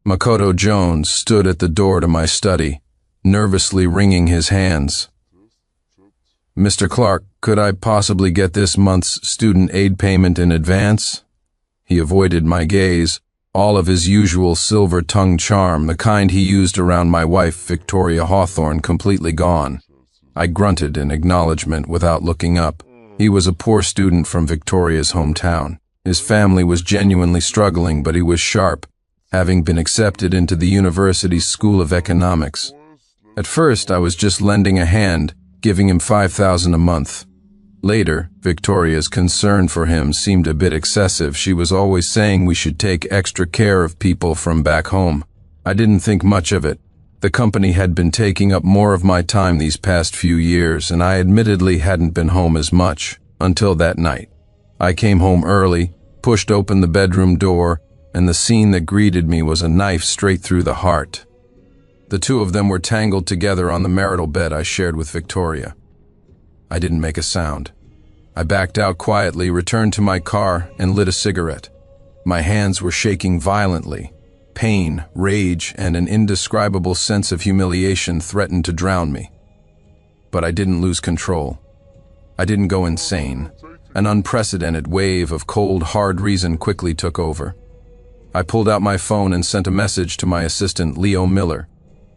Makoto Jones stood at the door to my study, nervously wringing his hands. "Mr. Clark, could I possibly get this month's student aid payment in advance?" He avoided my gaze, all of his usual silver-tongued charm, the kind he used around my wife, Victoria Hawthorne, completely gone. I grunted in acknowledgement without looking up. He was a poor student from Victoria's hometown. His family was genuinely struggling, but he was sharp, having been accepted into the university's School of Economics. At first, I was just lending a hand, giving him $5,000 a month. Later, Victoria's concern for him seemed a bit excessive. She was always saying we should take extra care of people from back home. I didn't think much of it. The company had been taking up more of my time these past few years, and I admittedly hadn't been home as much, until that night. I came home early, pushed open the bedroom door, and the scene that greeted me was a knife straight through the heart. The two of them were tangled together on the marital bed I shared with Victoria. I didn't make a sound. I backed out quietly, returned to my car, and lit a cigarette. My hands were shaking violently. Pain, rage, and an indescribable sense of humiliation threatened to drown me. But I didn't lose control. I didn't go insane. An unprecedented wave of cold, hard reason quickly took over. I pulled out my phone and sent a message to my assistant, Leo Miller.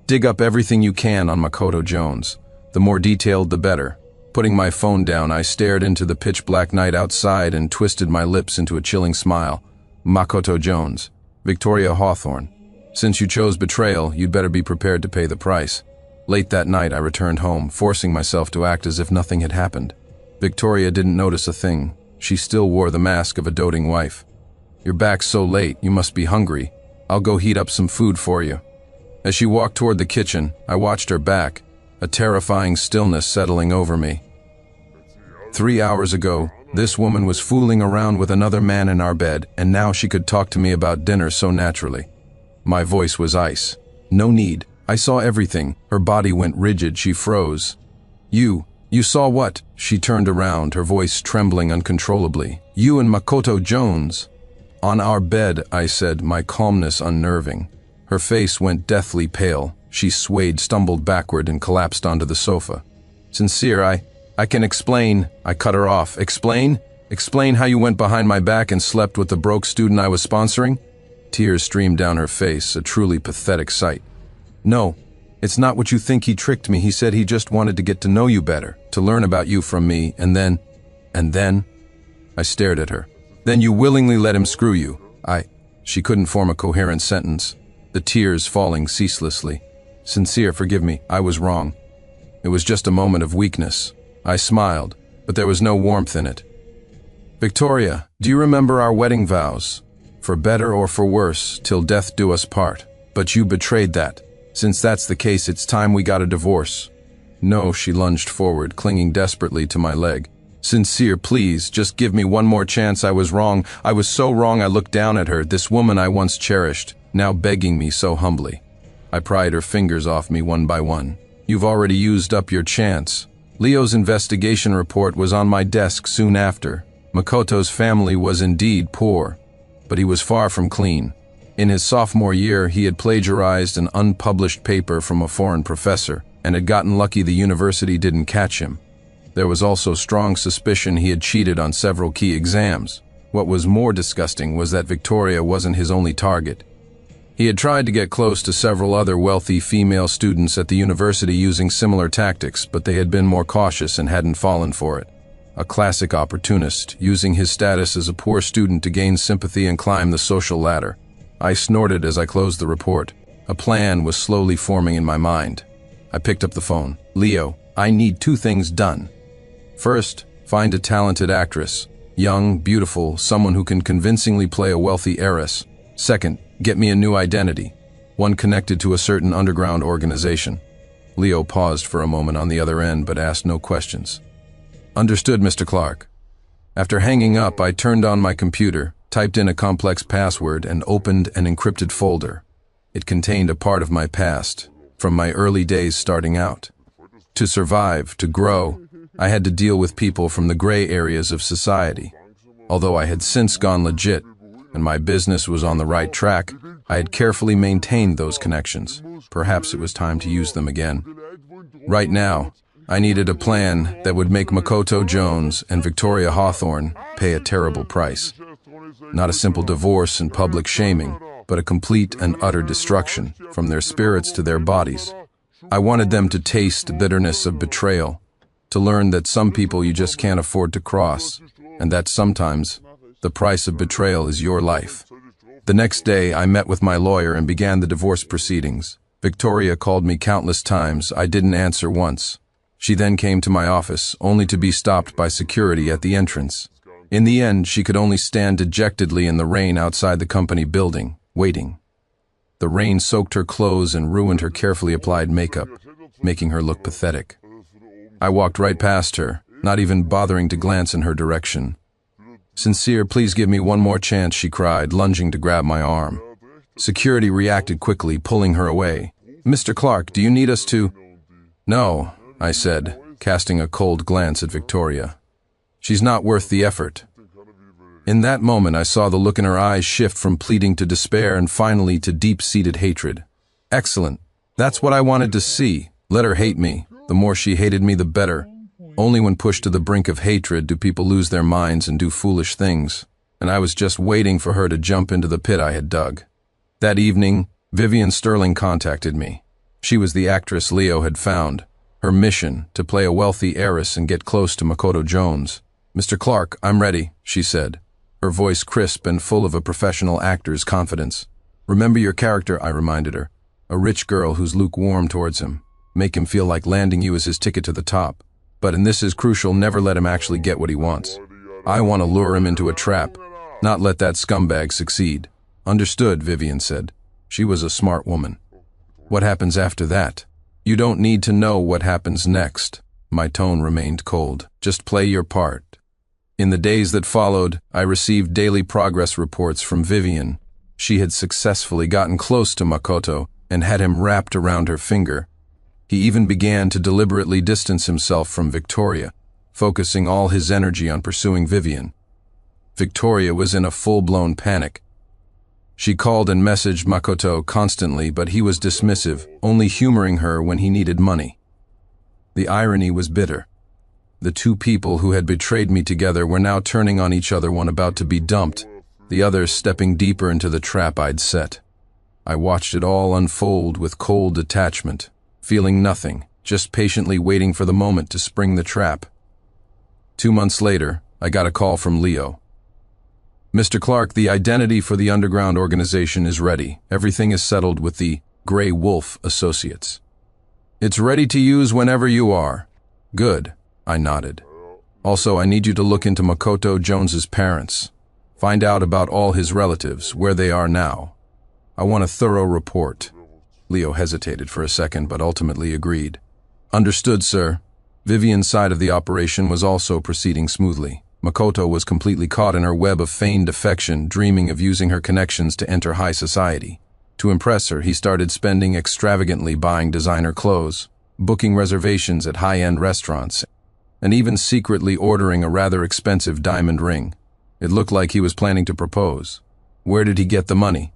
"Dig up everything you can on Makoto Jones. The more detailed, the better." Putting my phone down, I stared into the pitch-black night outside and twisted my lips into a chilling smile. "Makoto Jones, Victoria Hawthorne. Since you chose betrayal, you'd better be prepared to pay the price." Late that night, I returned home, forcing myself to act as if nothing had happened. Victoria didn't notice a thing. She still wore the mask of a doting wife. "You're back so late, you must be hungry. I'll go heat up some food for you." As she walked toward the kitchen, I watched her back, a terrifying stillness settling over me. 3 hours ago, this woman was fooling around with another man in our bed, and now she could talk to me about dinner so naturally. My voice was ice. "No need. I saw everything." Her body went rigid. She froze. You saw what?" She turned around, her voice trembling uncontrollably. "You and Makoto Jones." "On our bed," I said, my calmness unnerving. Her face went deathly pale. She swayed, stumbled backward, and collapsed onto the sofa. "Sincere, I can explain." I cut her off. "Explain? Explain how you went behind my back and slept with the broke student I was sponsoring?" Tears streamed down her face, a truly pathetic sight. "No, it's not what you think. He tricked me. He said he just wanted to get to know you better, to learn about you from me, and then... I stared at her. "Then you willingly let him screw you?" She couldn't form a coherent sentence, the tears falling ceaselessly. "Sincere, forgive me. I was wrong. It was just a moment of weakness." I smiled, but there was no warmth in it. "Victoria, do you remember our wedding vows? For better or for worse, till death do us part. But you betrayed that. Since that's the case, it's time we got a divorce." "No," she lunged forward, clinging desperately to my leg. "Sincere, please, just give me one more chance. I was wrong. I was so wrong." I looked down at her, this woman I once cherished, now begging me so humbly. I pried her fingers off me one by one. "You've already used up your chance." Leo's investigation report was on my desk soon after. Makoto's family was indeed poor, but he was far from clean. In his sophomore year, he had plagiarized an unpublished paper from a foreign professor, and had gotten lucky the university didn't catch him. There was also strong suspicion he had cheated on several key exams. What was more disgusting was that Victoria wasn't his only target. He had tried to get close to several other wealthy female students at the university using similar tactics, but they had been more cautious and hadn't fallen for it. A classic opportunist, using his status as a poor student to gain sympathy and climb the social ladder. I snorted as I closed the report. A plan was slowly forming in my mind. I picked up the phone. "Leo, I need 2 things done. First, find a talented actress. Young, beautiful, someone who can convincingly play a wealthy heiress. Second, get me a new identity, one connected to a certain underground organization." Leo paused for a moment on the other end, but asked no questions. "Understood, Mr. Clark." After hanging up, I turned on my computer, typed in a complex password, and opened an encrypted folder. It contained a part of my past, from my early days starting out. To survive, to grow, I had to deal with people from the gray areas of society. Although I had since gone legit, and my business was on the right track, I had carefully maintained those connections. Perhaps it was time to use them again. Right now, I needed a plan that would make Makoto Jones and Victoria Hawthorne pay a terrible price. Not a simple divorce and public shaming, but a complete and utter destruction, from their spirits to their bodies. I wanted them to taste the bitterness of betrayal, to learn that some people you just can't afford to cross, and that sometimes the price of betrayal is your life. The next day, I met with my lawyer and began the divorce proceedings. Victoria called me countless times. I didn't answer once. She then came to my office, only to be stopped by security at the entrance. In the end, she could only stand dejectedly in the rain outside the company building, waiting. The rain soaked her clothes and ruined her carefully applied makeup, making her look pathetic. I walked right past her, not even bothering to glance in her direction. "Sincere, please give me one more chance," she cried, lunging to grab my arm. Security reacted quickly, pulling her away. "Mr. Clark, do you need us to—" "No," I said, casting a cold glance at Victoria. "She's not worth the effort." In that moment, I saw the look in her eyes shift from pleading to despair and finally to deep-seated hatred. Excellent. That's what I wanted to see. Let her hate me. The more she hated me, the better. Only when pushed to the brink of hatred do people lose their minds and do foolish things. And I was just waiting for her to jump into the pit I had dug. That evening, Vivian Sterling contacted me. She was the actress Leo had found. Her mission, to play a wealthy heiress and get close to Makoto Jones. "Mr. Clark, I'm ready," she said, her voice crisp and full of a professional actor's confidence. "Remember your character," I reminded her. "A rich girl who's lukewarm towards him. Make him feel like landing you is his ticket to the top. But, and this is crucial, never let him actually get what he wants. I want to lure him into a trap, not let that scumbag succeed." "Understood," Vivian said. She was a smart woman. "What happens after that?" "You don't need to know what happens next." My tone remained cold. "Just play your part." In the days that followed, I received daily progress reports from Vivian. She had successfully gotten close to Makoto and had him wrapped around her finger. He even began to deliberately distance himself from Victoria, focusing all his energy on pursuing Vivian. Victoria was in a full-blown panic. She called and messaged Makoto constantly, but he was dismissive, only humoring her when he needed money. The irony was bitter. The two people who had betrayed me together were now turning on each other, one about to be dumped, the other stepping deeper into the trap I'd set. I watched it all unfold with cold detachment, feeling nothing, just patiently waiting for the moment to spring the trap. 2 months later, I got a call from Leo. "Mr. Clark, the identity for the underground organization is ready. Everything is settled with the Grey Wolf Associates. It's ready to use whenever you are." "Good," I nodded. "Also, I need you to look into Makoto Jones's parents. Find out about all his relatives, where they are now. I want a thorough report." Leo hesitated for a second, but ultimately agreed. "Understood, sir." Vivian's side of the operation was also proceeding smoothly. Makoto was completely caught in her web of feigned affection, dreaming of using her connections to enter high society. To impress her, he started spending extravagantly, buying designer clothes, booking reservations at high-end restaurants, and even secretly ordering a rather expensive diamond ring. It looked like he was planning to propose. Where did he get the money?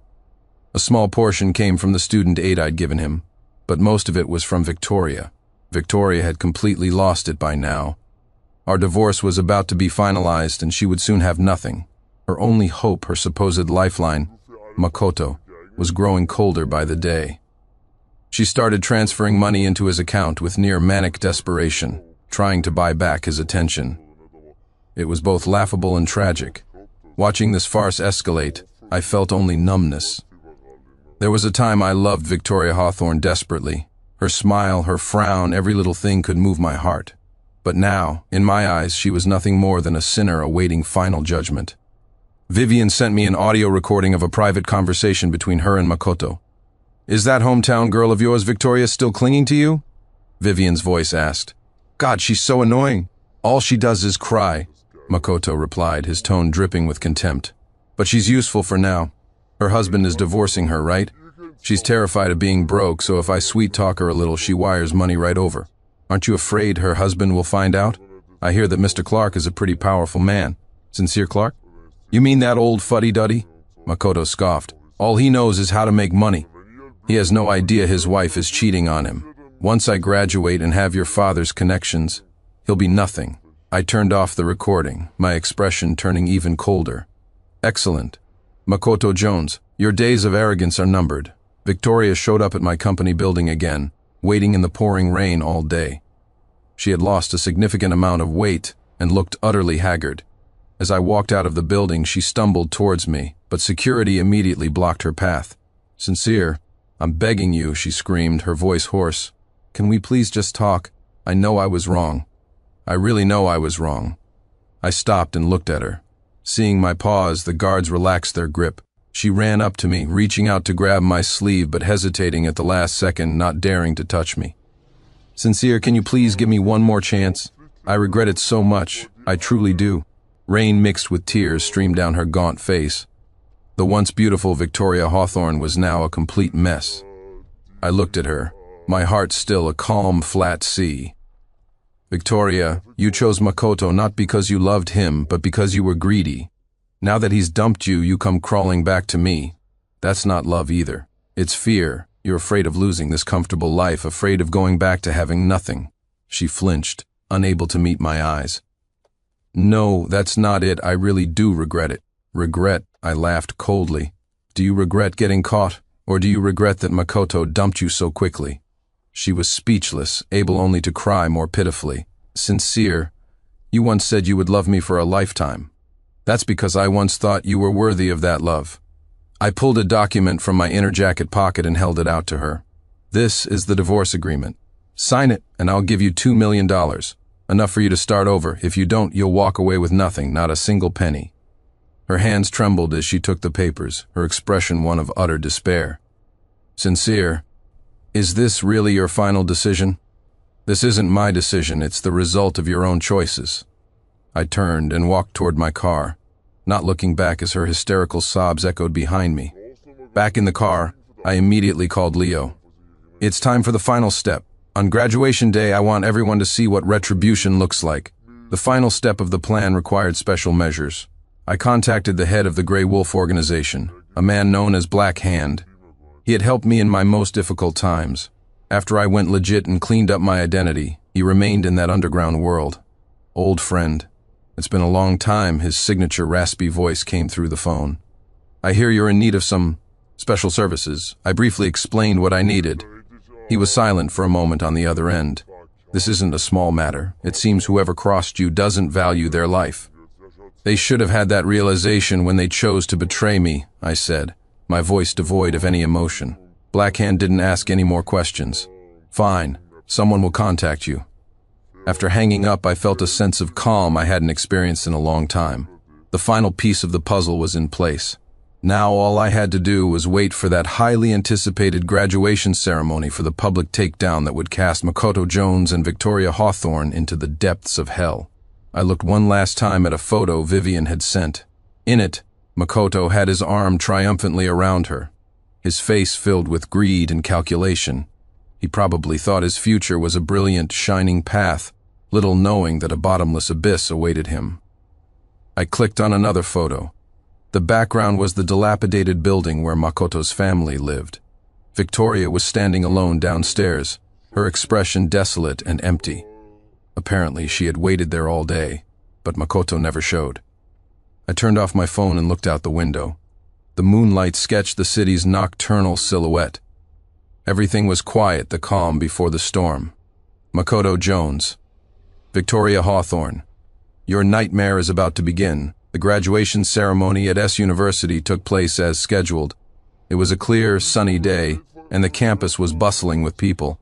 A small portion came from the student aid I'd given him, but most of it was from Victoria. Victoria had completely lost it by now. Our divorce was about to be finalized, and she would soon have nothing. Her only hope, her supposed lifeline, Makoto, was growing colder by the day. She started transferring money into his account with near manic desperation, trying to buy back his attention. It was both laughable and tragic. Watching this farce escalate, I felt only numbness. There was a time I loved Victoria Hawthorne desperately. Her smile, her frown, every little thing could move my heart. But now, in my eyes, she was nothing more than a sinner awaiting final judgment. Vivian sent me an audio recording of a private conversation between her and Makoto. "Is that hometown girl of yours, Victoria, still clinging to you?" Vivian's voice asked. "God, she's so annoying. All she does is cry," Makoto replied, his tone dripping with contempt. "But she's useful for now. Her husband is divorcing her, right? She's terrified of being broke, so if I sweet-talk her a little, she wires money right over. Aren't you afraid her husband will find out? I hear that Mr. Clark is a pretty powerful man." "Sincere Clark? You mean that old fuddy-duddy?" Makoto scoffed. All he knows is how to make money. He has no idea his wife is cheating on him. Once I graduate and have your father's connections, he'll be nothing. I turned off the recording, my expression turning even colder. Excellent. Makoto Jones, your days of arrogance are numbered. Victoria showed up at my company building again, waiting in the pouring rain all day. She had lost a significant amount of weight and looked utterly haggard. As I walked out of the building, she stumbled towards me, but security immediately blocked her path. Sincere, I'm begging you, she screamed, her voice hoarse. Can we please just talk? I know I was wrong. I really know I was wrong. I stopped and looked at her. Seeing my pause, the guards relaxed their grip. She ran up to me, reaching out to grab my sleeve but hesitating at the last second, not daring to touch me. Sincere, can you please give me one more chance? I regret it so much. I truly do. Rain mixed with tears streamed down her gaunt face. The once beautiful Victoria Hawthorne was now a complete mess. I looked at her, my heart still a calm, flat sea. Victoria, you chose Makoto not because you loved him, but because you were greedy. Now that he's dumped you, you come crawling back to me. That's not love either. It's fear. You're afraid of losing this comfortable life, afraid of going back to having nothing. She flinched, unable to meet my eyes. No, that's not it. I really do regret it. Regret? I laughed coldly. Do you regret getting caught, or do you regret that Makoto dumped you so quickly? She was speechless, able only to cry more pitifully. Sincere, you once said you would love me for a lifetime. That's because I once thought you were worthy of that love. I pulled a document from my inner jacket pocket and held it out to her. This is the divorce agreement. Sign it, and I'll give you $2 million. Enough for you to start over. If you don't, you'll walk away with nothing, not a single penny. Her hands trembled as she took the papers, her expression one of utter despair. Sincere, is this really your final decision? This isn't my decision, it's the result of your own choices. I turned and walked toward my car, not looking back as her hysterical sobs echoed behind me. Back in the car, I immediately called Leo. It's time for the final step. On graduation day, I want everyone to see what retribution looks like. The final step of the plan required special measures. I contacted the head of the Grey Wolf organization, a man known as Black Hand. He had helped me in my most difficult times. After I went legit and cleaned up my identity, he remained in that underground world. Old friend. It's been a long time, his signature raspy voice came through the phone. I hear you're in need of some special services. I briefly explained what I needed. He was silent for a moment on the other end. This isn't a small matter. It seems whoever crossed you doesn't value their life. They should have had that realization when they chose to betray me, I said, my voice devoid of any emotion. Blackhand didn't ask any more questions. Fine, someone will contact you. After hanging up, I felt a sense of calm I hadn't experienced in a long time. The final piece of the puzzle was in place. Now all I had to do was wait for that highly anticipated graduation ceremony for the public takedown that would cast Makoto Jones and Victoria Hawthorne into the depths of hell. I looked one last time at a photo Vivian had sent. In it, Makoto had his arm triumphantly around her, his face filled with greed and calculation. He probably thought his future was a brilliant, shining path, little knowing that a bottomless abyss awaited him. I clicked on another photo. The background was the dilapidated building where Makoto's family lived. Victoria was standing alone downstairs, her expression desolate and empty. Apparently, she had waited there all day, but Makoto never showed. I turned off my phone and looked out the window. The moonlight sketched the city's nocturnal silhouette. Everything was quiet, the calm before the storm. Makoto Jones. Victoria Hawthorne. Your nightmare is about to begin. The graduation ceremony at S University took place as scheduled. It was a clear, sunny day, and the campus was bustling with people.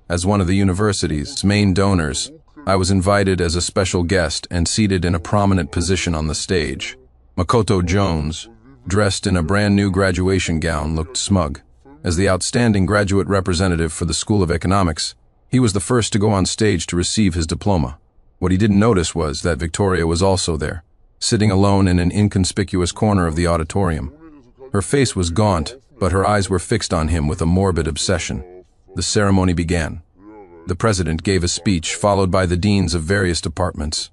As one of the university's main donors, I was invited as a special guest and seated in a prominent position on the stage. Makoto Jones, dressed in a brand new graduation gown, looked smug. As the outstanding graduate representative for the School of Economics, he was the first to go on stage to receive his diploma. What he didn't notice was that Victoria was also there, sitting alone in an inconspicuous corner of the auditorium. Her face was gaunt, but her eyes were fixed on him with a morbid obsession. The ceremony began. The president gave a speech, followed by the deans of various departments.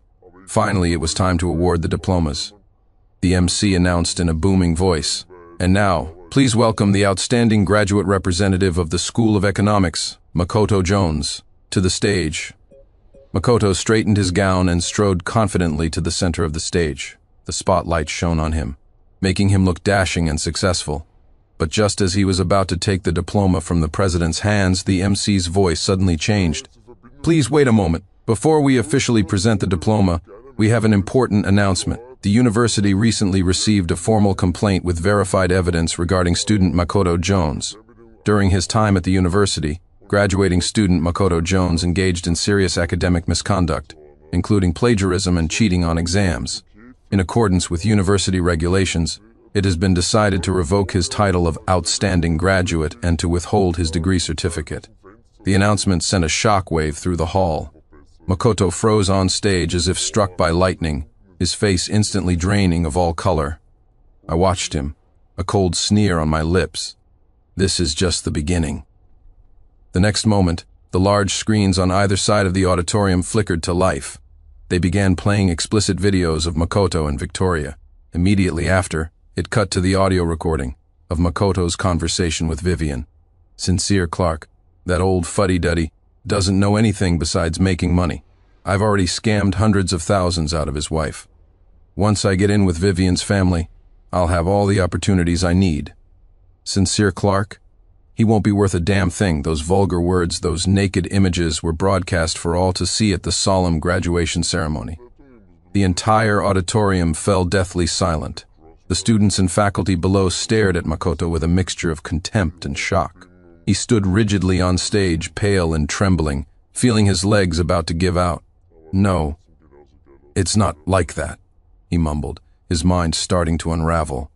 Finally, it was time to award the diplomas. The MC announced in a booming voice, And now, please welcome the outstanding graduate representative of the School of Economics, Makoto Jones, to the stage. Makoto straightened his gown and strode confidently to the center of the stage. The spotlight shone on him, making him look dashing and successful. But just as he was about to take the diploma from the president's hands, the MC's voice suddenly changed. Please wait a moment. Before we officially present the diploma, we have an important announcement. The university recently received a formal complaint with verified evidence regarding student Makoto Jones. During his time at the university, graduating student Makoto Jones engaged in serious academic misconduct, including plagiarism and cheating on exams. In accordance with university regulations, it has been decided to revoke his title of outstanding graduate and to withhold his degree certificate. The announcement sent a shockwave through the hall. Makoto froze on stage as if struck by lightning, his face instantly draining of all color. I watched him, a cold sneer on my lips. This is just the beginning. The next moment, the large screens on either side of the auditorium flickered to life. They began playing explicit videos of Makoto and Victoria. Immediately after, it cut to the audio recording of Makoto's conversation with Vivian. Sincere Clark, that old fuddy-duddy, doesn't know anything besides making money. I've already scammed hundreds of thousands out of his wife. Once I get in with Vivian's family, I'll have all the opportunities I need. Sincere Clark? He won't be worth a damn thing. Those vulgar words, those naked images were broadcast for all to see at the solemn graduation ceremony. The entire auditorium fell deathly silent. The students and faculty below stared at Makoto with a mixture of contempt and shock. He stood rigidly on stage, pale and trembling, feeling his legs about to give out. No, it's not like that, he mumbled, his mind starting to unravel.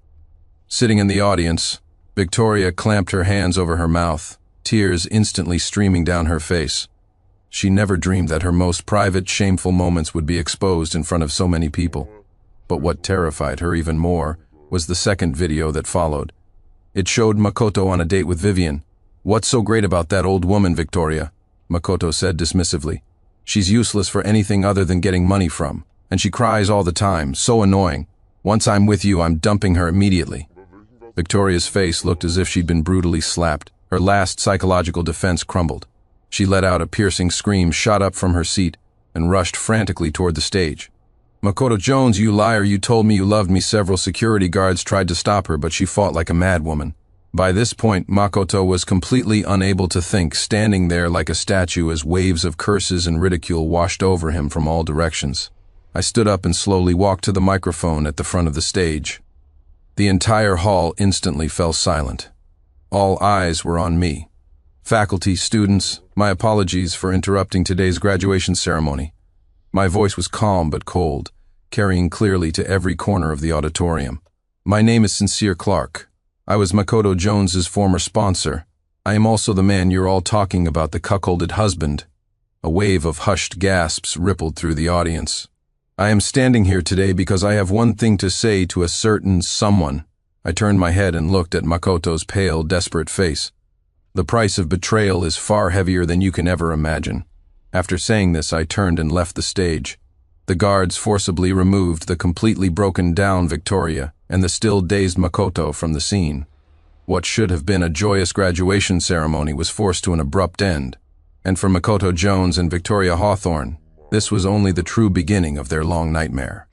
Sitting in the audience, Victoria clamped her hands over her mouth, tears instantly streaming down her face. She never dreamed that her most private, shameful moments would be exposed in front of so many people. But what terrified her even more was the second video that followed. It showed Makoto on a date with Vivian. What's so great about that old woman, Victoria? Makoto said dismissively. She's useless for anything other than getting money from, and she cries all the time, so annoying. Once I'm with you, I'm dumping her immediately. Victoria's face looked as if she'd been brutally slapped. Her last psychological defense crumbled. She let out a piercing scream, shot up from her seat, and rushed frantically toward the stage. Makoto Jones, you liar, you told me you loved me. Several security guards tried to stop her, but she fought like a madwoman. By this point, Makoto was completely unable to think, standing there like a statue as waves of curses and ridicule washed over him from all directions. I stood up and slowly walked to the microphone at the front of the stage. The entire hall instantly fell silent. All eyes were on me. Faculty, students, my apologies for interrupting today's graduation ceremony. My voice was calm but cold, carrying clearly to every corner of the auditorium. My name is Sincere Clark. I was Makoto Jones's former sponsor. I am also the man you're all talking about, the cuckolded husband. A wave of hushed gasps rippled through the audience. I am standing here today because I have one thing to say to a certain someone. I turned my head and looked at Makoto's pale, desperate face. The price of betrayal is far heavier than you can ever imagine. After saying this, I turned and left the stage. The guards forcibly removed the completely broken down Victoria and the still dazed Makoto from the scene. What should have been a joyous graduation ceremony was forced to an abrupt end. And for Makoto Jones and Victoria Hawthorne, this was only the true beginning of their long nightmare.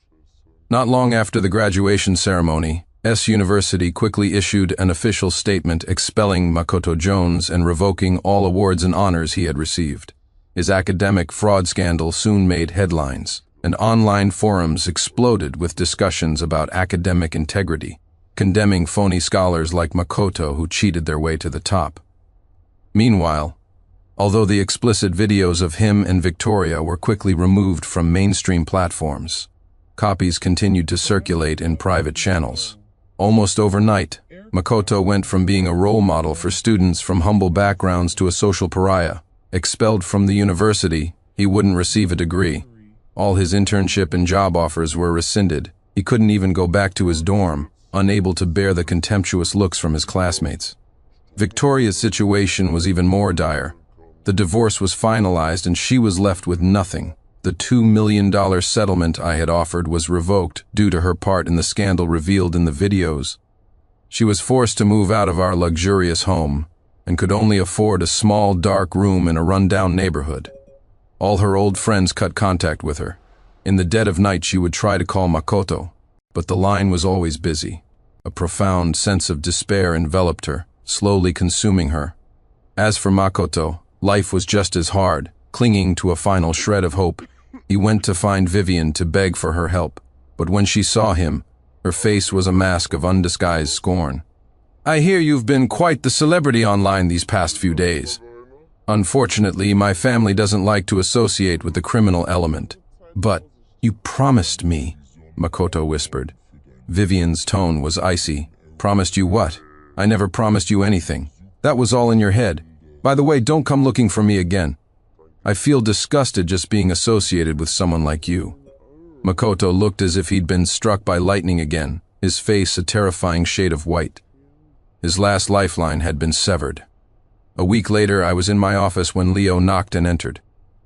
Not long after the graduation ceremony, S University quickly issued an official statement expelling Makoto Jones and revoking all awards and honors he had received. His academic fraud scandal soon made headlines, and online forums exploded with discussions about academic integrity, condemning phony scholars like Makoto who cheated their way to the top. Meanwhile, although the explicit videos of him and Victoria were quickly removed from mainstream platforms, copies continued to circulate in private channels. Almost overnight, Makoto went from being a role model for students from humble backgrounds to a social pariah. Expelled from the university, he wouldn't receive a degree. All his internship and job offers were rescinded. He couldn't even go back to his dorm, unable to bear the contemptuous looks from his classmates. Victoria's situation was even more dire. The divorce was finalized and she was left with nothing. The $2 million settlement I had offered was revoked due to her part in the scandal revealed in the videos. She was forced to move out of our luxurious home and could only afford a small, dark room in a rundown neighborhood. All her old friends cut contact with her. In the dead of night, she would try to call Makoto, but the line was always busy. A profound sense of despair enveloped her, slowly consuming her. As for Makoto, life was just as hard. Clinging to a final shred of hope, he went to find Vivian to beg for her help. But when she saw him, her face was a mask of undisguised scorn. "I hear you've been quite the celebrity online these past few days. Unfortunately, my family doesn't like to associate with the criminal element. But you promised me," Makoto whispered. Vivian's tone was icy. "Promised you what? I never promised you anything. That was all in your head. By the way, don't come looking for me again. I feel disgusted just being associated with someone like you." Makoto looked as if he'd been struck by lightning again, his face a terrifying shade of white. His last lifeline had been severed. A week later, I was in my office when Leo knocked and entered.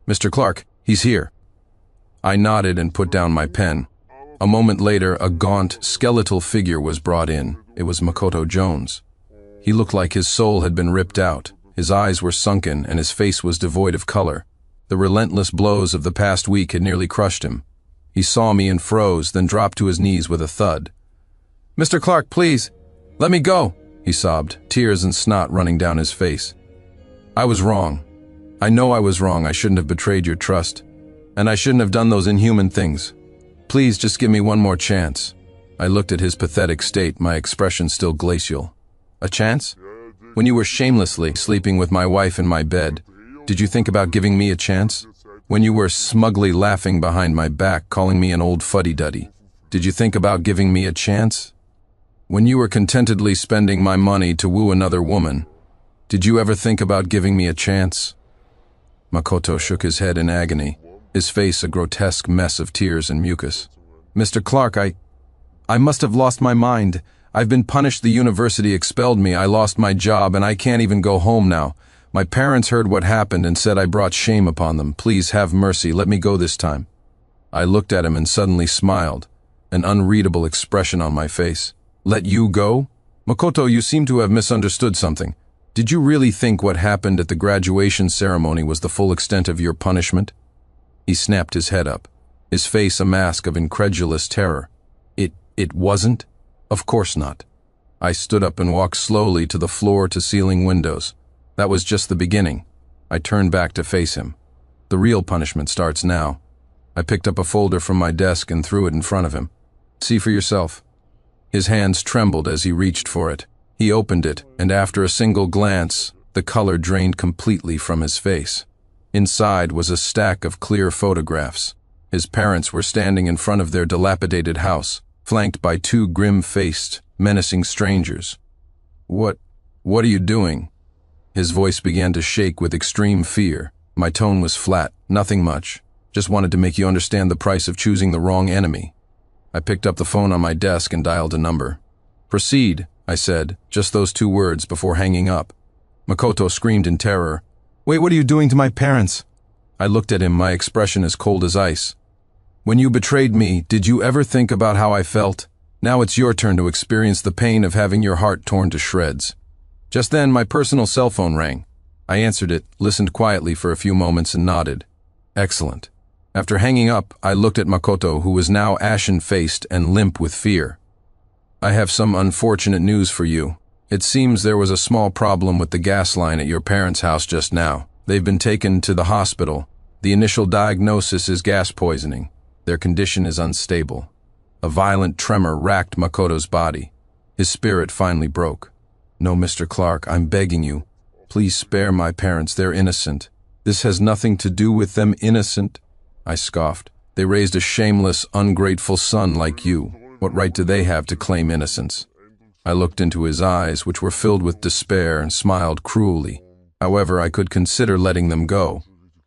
"Mr. Clark, he's here." I nodded and put down my pen. A moment later, a gaunt, skeletal figure was brought in. It was Makoto Jones. He looked like his soul had been ripped out. His eyes were sunken and his face was devoid of color. The relentless blows of the past week had nearly crushed him. He saw me and froze, then dropped to his knees with a thud. "Mr. Clark, please, let me go," he sobbed, tears and snot running down his face. "I was wrong. I know I was wrong. I shouldn't have betrayed your trust. And I shouldn't have done those inhuman things. Please just give me one more chance." I looked at his pathetic state, my expression still glacial. "A chance? When you were shamelessly sleeping with my wife in my bed, did you think about giving me a chance? When you were smugly laughing behind my back, calling me an old fuddy-duddy, did you think about giving me a chance? When you were contentedly spending my money to woo another woman, did you ever think about giving me a chance?" Makoto shook his head in agony, his face a grotesque mess of tears and mucus. "Mr. Clark, I must have lost my mind. I've been punished. The university expelled me. I lost my job and I can't even go home now. My parents heard what happened and said I brought shame upon them. Please have mercy. Let me go this time." I looked at him and suddenly smiled, an unreadable expression on my face. "Let you go? Makoto, you seem to have misunderstood something. Did you really think what happened at the graduation ceremony was the full extent of your punishment?" He snapped his head up, his face a mask of incredulous terror. It wasn't? Of course not." I stood up and walked slowly to the floor-to-ceiling windows. That was just the beginning. I turned back to face him. "The real punishment starts now." I picked up a folder from my desk and threw it in front of him. "See for yourself." His hands trembled as he reached for it. He opened it, and after a single glance, the color drained completely from his face. Inside was a stack of clear photographs. His parents were standing in front of their dilapidated house, flanked by two grim-faced, menacing strangers. What are you doing?" His voice began to shake with extreme fear. My tone was flat, nothing much. Just wanted to make you understand the price of choosing the wrong enemy. I picked up the phone on my desk and dialed a number. "Proceed," I said, just those two words before hanging up. Makoto screamed in terror. "Wait, what are you doing to my parents?" I looked at him, my expression as cold as ice. "When you betrayed me, did you ever think about how I felt? Now it's your turn to experience the pain of having your heart torn to shreds." Just then, my personal cell phone rang. I answered it, listened quietly for a few moments, and nodded. "Excellent." After hanging up, I looked at Makoto, who was now ashen-faced and limp with fear. "I have some unfortunate news for you. It seems there was a small problem with the gas line at your parents' house just now. They've been taken to the hospital. The initial diagnosis is gas poisoning. Their condition is unstable." A violent tremor racked Makoto's body. His spirit finally broke. "No, Mr. Clark, I'm begging you. Please spare my parents. They're innocent. This has nothing to do with them." "Innocent?" I scoffed. "They raised a shameless, ungrateful son like you. What right do they have to claim innocence?" I looked into his eyes, which were filled with despair, and smiled cruelly. However, I could consider letting them go.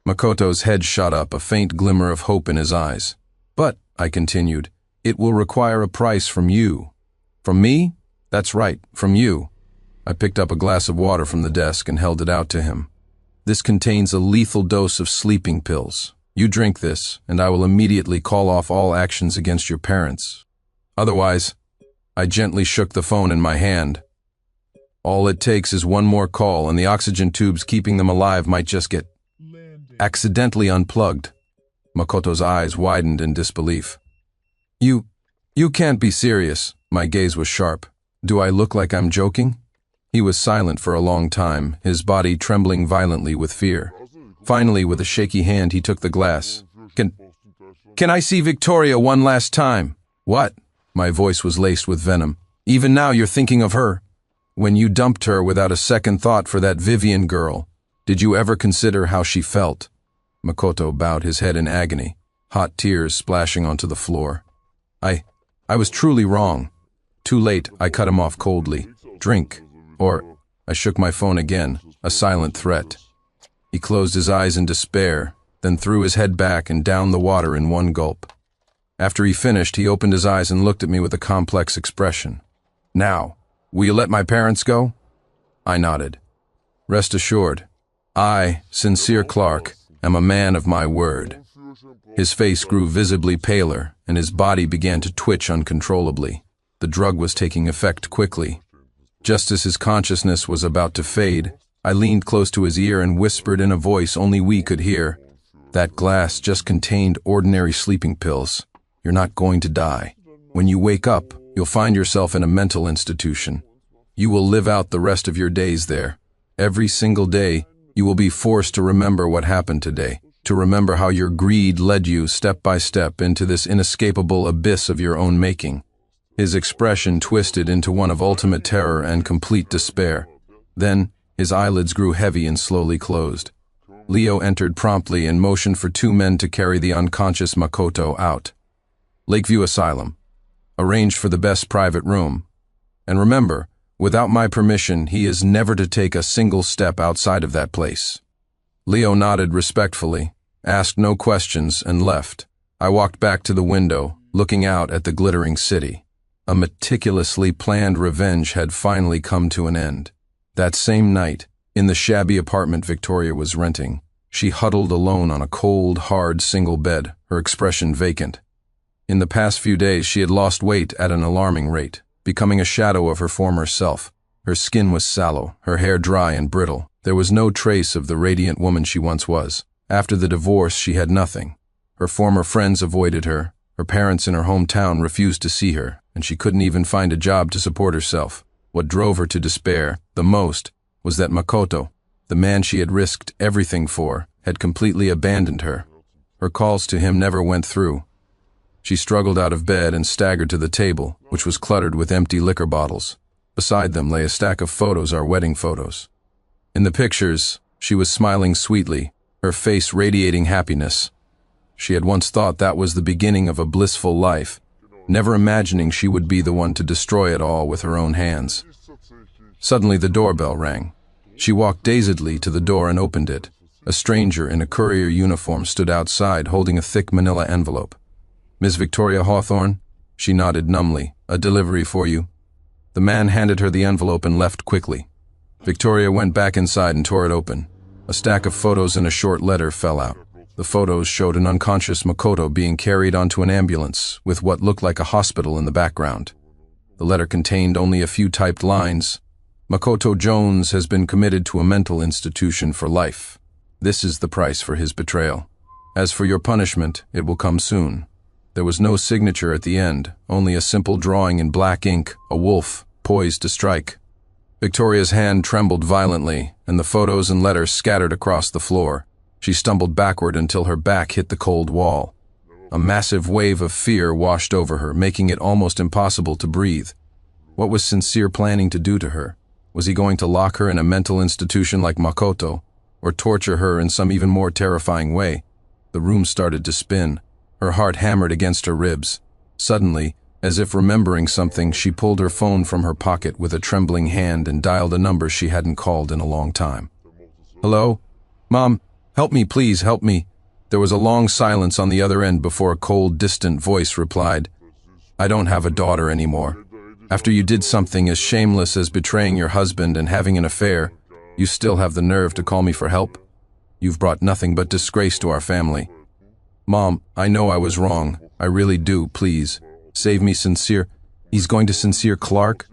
Makoto's head shot up, a faint glimmer of hope in his eyes. "But," I continued, "it will require a price from you." "From me?" "That's right, from you." I picked up a glass of water from the desk and held it out to him. "This contains a lethal dose of sleeping pills. You drink this, and I will immediately call off all actions against your parents. Otherwise..." I gently shook the phone in my hand. All it takes is one more call and the oxygen tubes keeping them alive might just get accidentally unplugged. Makoto's eyes widened in disbelief. You can't be serious. My gaze was sharp. Do I look like I'm joking? He was silent for a long time, his body trembling violently with fear. Finally, with a shaky hand, he took the glass. Can I see Victoria one last time? What? My voice was laced with venom. Even now you're thinking of her. When you dumped her without a second thought for that Vivian girl, did you ever consider how she felt? Makoto bowed his head in agony, hot tears splashing onto the floor. I was truly wrong. Too late, I cut him off coldly. Drink. Or, I shook my phone again, a silent threat. He closed his eyes in despair, then threw his head back and down the water in one gulp. After he finished, he opened his eyes and looked at me with a complex expression. Now, will you let my parents go? I nodded. Rest assured, I, Sincere Clark, am a man of my word. His face grew visibly paler, and his body began to twitch uncontrollably. The drug was taking effect quickly. Just as his consciousness was about to fade, I leaned close to his ear and whispered in a voice only we could hear. That glass just contained ordinary sleeping pills. You're not going to die. When you wake up, you'll find yourself in a mental institution. You will live out the rest of your days there. Every single day, you will be forced to remember what happened today, to remember how your greed led you step by step into this inescapable abyss of your own making. His expression twisted into one of ultimate terror and complete despair. Then, his eyelids grew heavy and slowly closed. Leo entered promptly and motioned for two men to carry the unconscious Makoto out. Lakeview Asylum. Arrange for the best private room. And remember, without my permission, he is never to take a single step outside of that place. Leo nodded respectfully, asked no questions, and left. I walked back to the window, looking out at the glittering city. A meticulously planned revenge had finally come to an end. That same night, in the shabby apartment Victoria was renting, she huddled alone on a cold, hard single bed, her expression vacant. In the past few days, she had lost weight at an alarming rate, becoming a shadow of her former self. Her skin was sallow, her hair dry and brittle. There was no trace of the radiant woman she once was. After the divorce, she had nothing. Her former friends avoided her. Her parents in her hometown refused to see her, and she couldn't even find a job to support herself. What drove her to despair, the most, was that Makoto, the man she had risked everything for, had completely abandoned her. Her calls to him never went through. She struggled out of bed and staggered to the table, which was cluttered with empty liquor bottles. Beside them lay a stack of photos, our wedding photos. In the pictures, she was smiling sweetly, her face radiating happiness. She had once thought that was the beginning of a blissful life, never imagining she would be the one to destroy it all with her own hands. Suddenly the doorbell rang. She walked dazedly to the door and opened it. A stranger in a courier uniform stood outside holding a thick manila envelope. "Miss Victoria Hawthorne?" She nodded numbly. "A delivery for you." The man handed her the envelope and left quickly. Victoria went back inside and tore it open. A stack of photos and a short letter fell out. The photos showed an unconscious Makoto being carried onto an ambulance with what looked like a hospital in the background. The letter contained only a few typed lines. "Makoto Jones has been committed to a mental institution for life. This is the price for his betrayal. As for your punishment, it will come soon." There was no signature at the end, only a simple drawing in black ink, a wolf, poised to strike. Victoria's hand trembled violently, and the photos and letters scattered across the floor. She stumbled backward until her back hit the cold wall. A massive wave of fear washed over her, making it almost impossible to breathe. What was Sincere planning to do to her? Was he going to lock her in a mental institution like Makoto, or torture her in some even more terrifying way? The room started to spin. Her heart hammered against her ribs. Suddenly, as if remembering something, she pulled her phone from her pocket with a trembling hand and dialed a number she hadn't called in a long time. "Hello? Mom, help me, please, help me." There was a long silence on the other end before a cold, distant voice replied, "I don't have a daughter anymore. After you did something as shameless as betraying your husband and having an affair, you still have the nerve to call me for help? You've brought nothing but disgrace to our family. Mom, I know I was wrong. I really do, please. Save me, Sincere." He's going to Sincere Clark?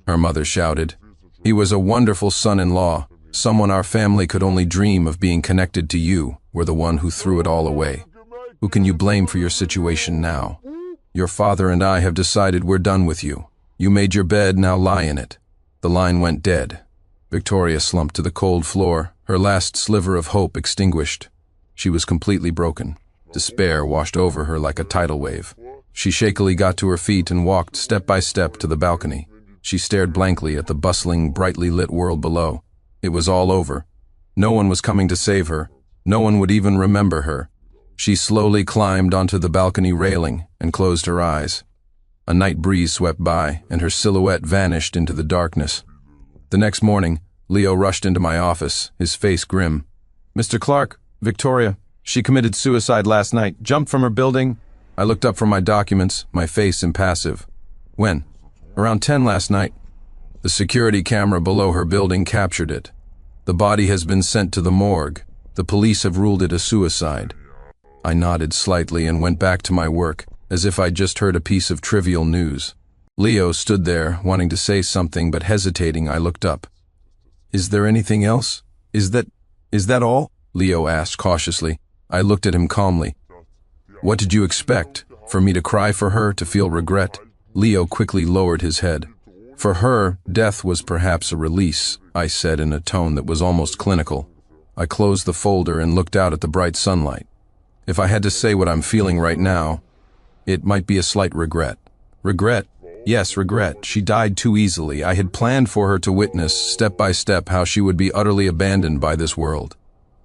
Her mother shouted. He was a wonderful son-in-law, someone our family could only dream of being connected to. You were the one who threw it all away. Who can you blame for your situation now? Your father and I have decided we're done with you. You made your bed, now lie in it. The line went dead. Victoria slumped to the cold floor, her last sliver of hope extinguished. She was completely broken. Despair washed over her like a tidal wave. She shakily got to her feet and walked step by step to the balcony. She stared blankly at the bustling, brightly lit world below. It was all over. No one was coming to save her. No one would even remember her. She slowly climbed onto the balcony railing and closed her eyes. A night breeze swept by, and her silhouette vanished into the darkness. The next morning, Leo rushed into my office, his face grim. "Mr. Clark, Victoria, she committed suicide last night, jumped from her building." I looked up from my documents, my face impassive. "When?" "Around 10 last night." The security camera below her building captured it. "The body has been sent to the morgue. The police have ruled it a suicide." I nodded slightly and went back to my work, as if I'd just heard a piece of trivial news. Leo stood there, wanting to say something, but hesitating. I looked up. "Is there anything else? Is that all?" Leo asked cautiously. I looked at him calmly. "What did you expect? For me to cry for her, to feel regret?" Leo quickly lowered his head. "For her, death was perhaps a release," I said in a tone that was almost clinical. I closed the folder and looked out at the bright sunlight. If I had to say what I'm feeling right now, it might be a slight regret. Regret? Yes, regret. She died too easily. I had planned for her to witness, step by step, how she would be utterly abandoned by this world.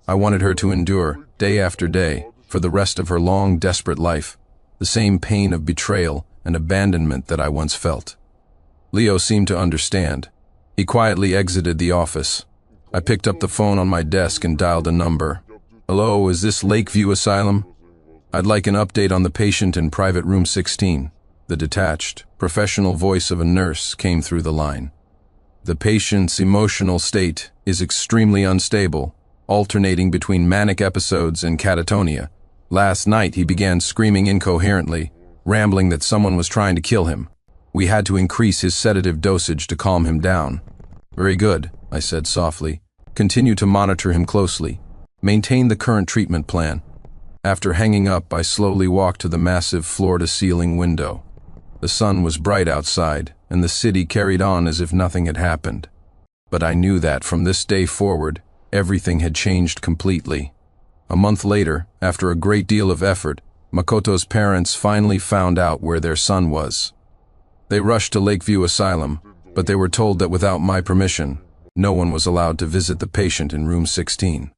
I wanted her to endure, day after day, for the rest of her long, desperate life, the same pain of betrayal and abandonment that I once felt. Leo seemed to understand. He quietly exited the office. I picked up the phone on my desk and dialed a number. "Hello, is this Lakeview Asylum? I'd like an update on the patient in private room 16. The detached, professional voice of a nurse came through the line. "The patient's emotional state is extremely unstable, alternating between manic episodes and catatonia. Last night he began screaming incoherently, rambling that someone was trying to kill him. We had to increase his sedative dosage to calm him down." "Very good," I said softly. "Continue to monitor him closely. Maintain the current treatment plan." After hanging up, I slowly walked to the massive floor-to-ceiling window. The sun was bright outside, and the city carried on as if nothing had happened. But I knew that from this day forward, everything had changed completely. A month later, after a great deal of effort, Makoto's parents finally found out where their son was. They rushed to Lakeview Asylum, but they were told that without my permission, no one was allowed to visit the patient in room 16.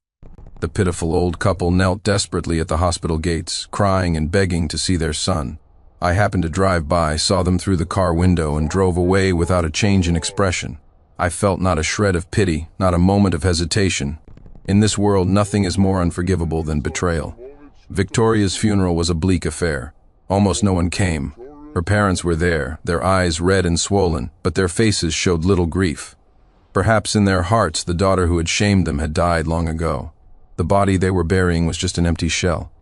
The pitiful old couple knelt desperately at the hospital gates, crying and begging to see their son. I happened to drive by, saw them through the car window, and drove away without a change in expression. I felt not a shred of pity, not a moment of hesitation. In this world, nothing is more unforgivable than betrayal. Victoria's funeral was a bleak affair. Almost no one came. Her parents were there, their eyes red and swollen, but their faces showed little grief. Perhaps in their hearts the daughter who had shamed them had died long ago. The body they were burying was just an empty shell.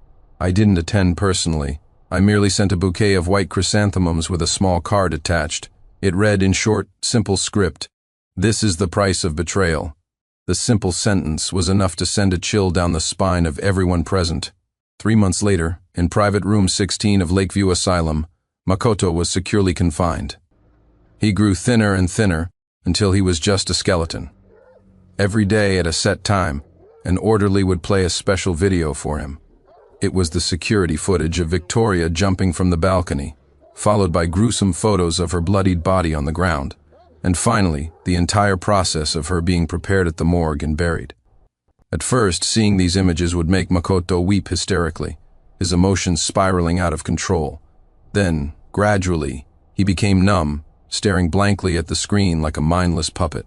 I didn't attend personally. I merely sent a bouquet of white chrysanthemums with a small card attached. It read in short, simple script, "This is the price of betrayal." The simple sentence was enough to send a chill down the spine of everyone present. 3 months later, in private room 16 of Lakeview Asylum, Makoto was securely confined. He grew thinner and thinner until he was just a skeleton. Every day at a set time, an orderly would play a special video for him. It was the security footage of Victoria jumping from the balcony, followed by gruesome photos of her bloodied body on the ground, and finally, the entire process of her being prepared at the morgue and buried. At first, seeing these images would make Makoto weep hysterically, his emotions spiraling out of control. Then, gradually, he became numb, staring blankly at the screen like a mindless puppet.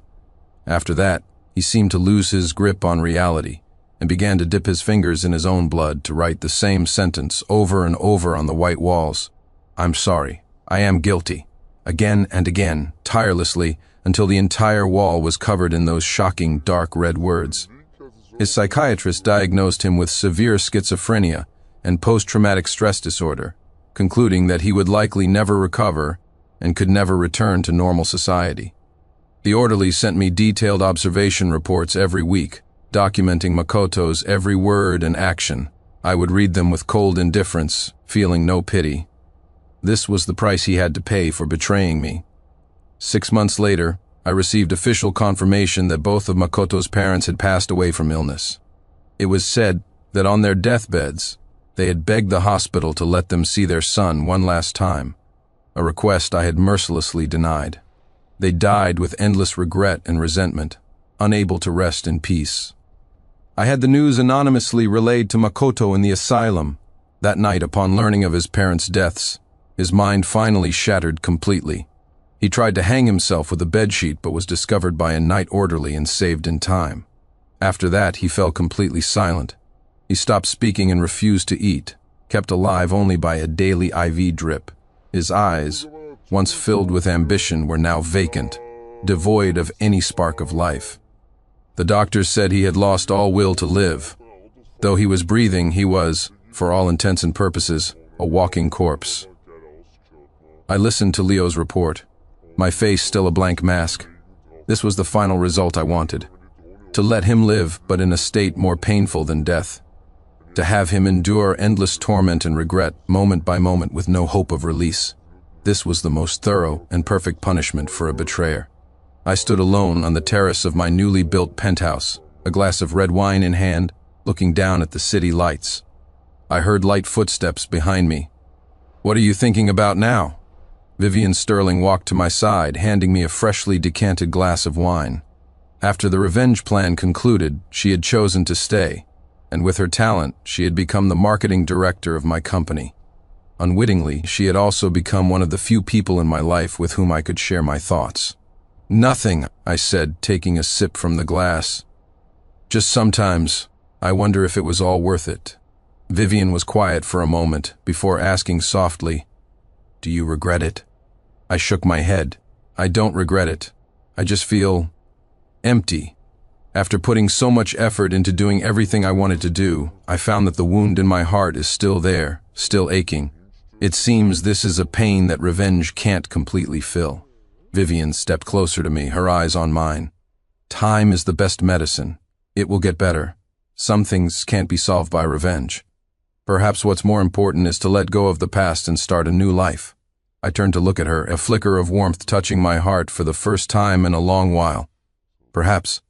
After that, he seemed to lose his grip on reality and began to dip his fingers in his own blood to write the same sentence over and over on the white walls. "I'm sorry. I am guilty." Again and again, tirelessly, until the entire wall was covered in those shocking dark red words. His psychiatrist diagnosed him with severe schizophrenia and post-traumatic stress disorder, concluding that he would likely never recover and could never return to normal society. The orderly sent me detailed observation reports every week, documenting Makoto's every word and action. I would read them with cold indifference, feeling no pity. This was the price he had to pay for betraying me. 6 months later, I received official confirmation that both of Makoto's parents had passed away from illness. It was said that on their deathbeds, they had begged the hospital to let them see their son one last time, a request I had mercilessly denied. They died with endless regret and resentment, unable to rest in peace. I had the news anonymously relayed to Makoto in the asylum. That night, upon learning of his parents' deaths, his mind finally shattered completely. He tried to hang himself with a bedsheet but was discovered by a night orderly and saved in time. After that, he fell completely silent. He stopped speaking and refused to eat, kept alive only by a daily IV drip. His eyes, once filled with ambition, were now vacant, devoid of any spark of life. The doctors said he had lost all will to live. Though he was breathing, he was, for all intents and purposes, a walking corpse. I listened to Leo's report, my face still a blank mask. This was the final result I wanted. To let him live, but in a state more painful than death. To have him endure endless torment and regret, moment by moment, with no hope of release. This was the most thorough and perfect punishment for a betrayer. I stood alone on the terrace of my newly built penthouse, a glass of red wine in hand, looking down at the city lights. I heard light footsteps behind me. "What are you thinking about now?" Vivian Sterling walked to my side, handing me a freshly decanted glass of wine. After the revenge plan concluded, she had chosen to stay, and with her talent, she had become the marketing director of my company. Unwittingly, she had also become one of the few people in my life with whom I could share my thoughts. "Nothing," I said, taking a sip from the glass. "Just sometimes, I wonder if it was all worth it." Vivian was quiet for a moment, before asking softly, "Do you regret it?" I shook my head. "I don't regret it. I just feel empty. After putting so much effort into doing everything I wanted to do, I found that the wound in my heart is still there, still aching. It seems this is a pain that revenge can't completely fill." Vivian stepped closer to me, her eyes on mine. "Time is the best medicine. It will get better. Some things can't be solved by revenge. Perhaps what's more important is to let go of the past and start a new life." I turned to look at her, a flicker of warmth touching my heart for the first time in a long while. "Perhaps